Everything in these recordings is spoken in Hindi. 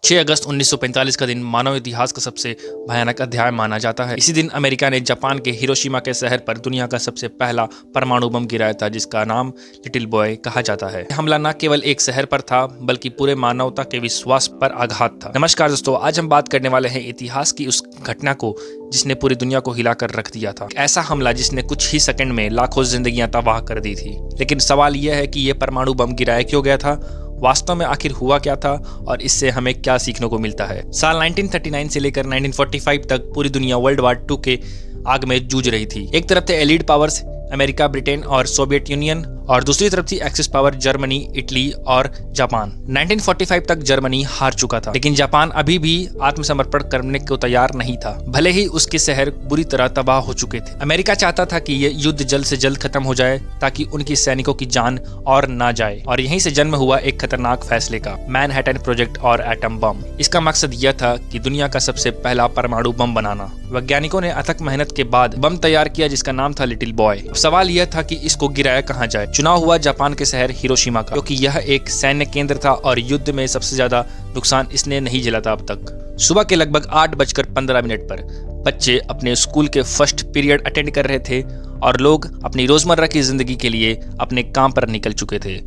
6 अगस्त 1945 का दिन मानव इतिहास का सबसे भयानक अध्याय माना जाता है। इसी दिन अमेरिका ने जापान के हिरोशिमा के शहर पर दुनिया का सबसे पहला परमाणु बम गिराया था, जिसका नाम लिटिल बॉय कहा जाता है। हमला न केवल एक शहर पर था, बल्कि पूरे मानवता के विश्वास पर आघात था। नमस्कार दोस्तों, आज हम बात करने वाले हैं इतिहास की उस घटना को जिसने पूरी दुनिया को हिलाकर रख दिया था। ऐसा हमला जिसने कुछ ही सेकंड में लाखों जिंदगियां तबाह कर दी थी। लेकिन सवाल यह है कि यह परमाणु बम गिराया क्यों गया था, वास्तव में आखिर हुआ क्या था और इससे हमें क्या सीखने को मिलता है। साल 1939 से लेकर 1945 तक पूरी दुनिया वर्ल्ड वॉर 2 के आग में जूझ रही थी। एक तरफ थे एलीड पावर्स अमेरिका, ब्रिटेन और सोवियत यूनियन, और दूसरी तरफ थी एक्सिस पावर जर्मनी, इटली और जापान। 1945 तक जर्मनी हार चुका था, लेकिन जापान अभी भी आत्मसमर्पण करने को तैयार नहीं था, भले ही उसके शहर बुरी तरह तबाह हो चुके थे। अमेरिका चाहता था कि यह युद्ध जल्द से जल्द खत्म हो जाए ताकि उनकी सैनिकों की जान और ना जाए, और यहीं से जन्म हुआ एक खतरनाक फैसले का, मैनहट्टन प्रोजेक्ट और एटम बम। इसका मकसद यह था कि दुनिया का सबसे पहला परमाणु बम बनाना। वैज्ञानिकों ने अथक मेहनत के बाद बम तैयार किया जिसका नाम था लिटिल बॉय। सवाल यह था कि इसको गिराया कहाँ जाए। चुनाव हुआ जापान के शहर हिरोशिमा का, क्योंकि यह एक सैन्य केंद्र था और युद्ध में सबसे ज्यादा नुकसान इसने नहीं झेला था अब तक। सुबह के लगभग 8:15 पर बच्चे अपने स्कूल के फर्स्ट पीरियड अटेंड कर रहे थे और लोग अपनी रोजमर्रा की जिंदगी के लिए अपने काम पर निकल चुके थे।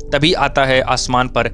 तभी आता है आसमान पर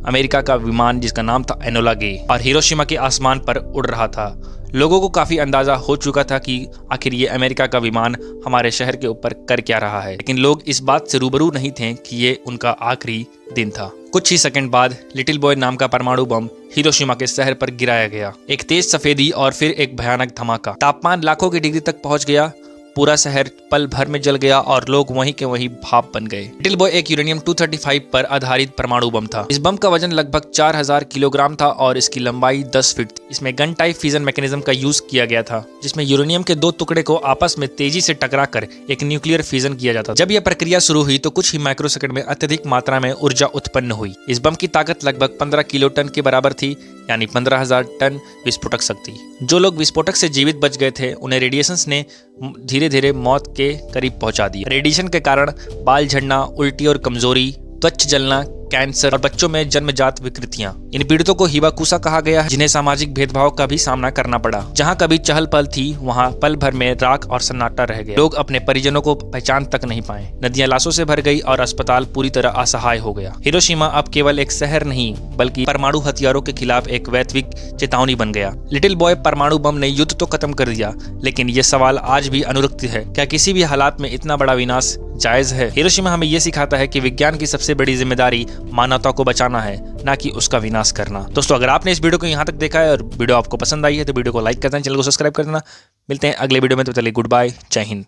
अमेरिका का विमान जिसका नाम था एनोला गे, और हिरोशिमा के आसमान पर उड़ रहा था। लोगों को काफी अंदाजा हो चुका था कि आखिर ये अमेरिका का विमान हमारे शहर के ऊपर कर क्या रहा है, लेकिन लोग इस बात से रूबरू नहीं थे कि ये उनका आखिरी दिन था। कुछ ही सेकंड बाद लिटिल बॉय नाम का परमाणु बम हिरोशिमा के शहर पर गिराया गया। एक तेज सफेदी और फिर एक भयानक धमाका। तापमान लाखों की डिग्री तक पहुंच गया, पूरा शहर पल भर में जल गया और लोग वहीं के वहीं भाप बन गए। लिटिल बॉय एक यूरेनियम 235 पर आधारित परमाणु बम था। इस बम का वजन लगभग 4000 किलोग्राम था और इसकी लंबाई 10 फीट थी। इसमें गन टाइप फ्यूजन मैकेनिज्म का यूज किया गया था, जिसमें यूरेनियम के 2 टुकड़े को आपस में तेजी से टकराकर एक न्यूक्लियर फ्यूजन किया जाता था। जब यह प्रक्रिया शुरू हुई तो कुछ ही माइक्रोसेकंड में अत्यधिक मात्रा में ऊर्जा उत्पन्न हुई। इस बम की ताकत लगभग 15 किलोटन के बराबर थी, यानी 15,000 टन विस्फोटक शक्ति। जो लोग विस्फोटक से जीवित बच गए थे उन्हें रेडिएशन ने धीरे धीरे मौत के करीब पहुंचा दिया। रेडिएशन के कारण बाल झड़ना, उल्टी और कमजोरी, त्वचा जलना, कैंसर और बच्चों में जन्मजात विकृतियां। इन पीड़ितों को हिबाकुसा कहा गया, जिन्हें सामाजिक भेदभाव का भी सामना करना पड़ा। जहां कभी चहल पहल थी वहां पल भर में राख और सन्नाटा रह गया। लोग अपने परिजनों को पहचान तक नहीं पाए। नदियां लाशों से भर गई और अस्पताल पूरी तरह असहाय हो गया। हिरोशिमा अब केवल एक शहर नहीं, बल्कि परमाणु हथियारों के खिलाफ एक वैश्विक चेतावनी बन गया। लिटिल बॉय परमाणु बम ने युद्ध तो खत्म कर दिया, लेकिन ये सवाल आज भी अनुरक्त है, क्या किसी भी हालात में इतना बड़ा विनाश जायज है? हिरोशिमा हमें यह सिखाता है कि विज्ञान की सबसे बड़ी जिम्मेदारी मानवता को बचाना है, ना कि उसका विनाश करना। दोस्तों, अगर आपने इस वीडियो को यहाँ तक देखा है और वीडियो आपको पसंद आई है तो वीडियो को लाइक कर देना, चैनल को सब्सक्राइब कर देना। मिलते हैं अगले वीडियो में, तो चलिए गुड बाय, जय हिंद।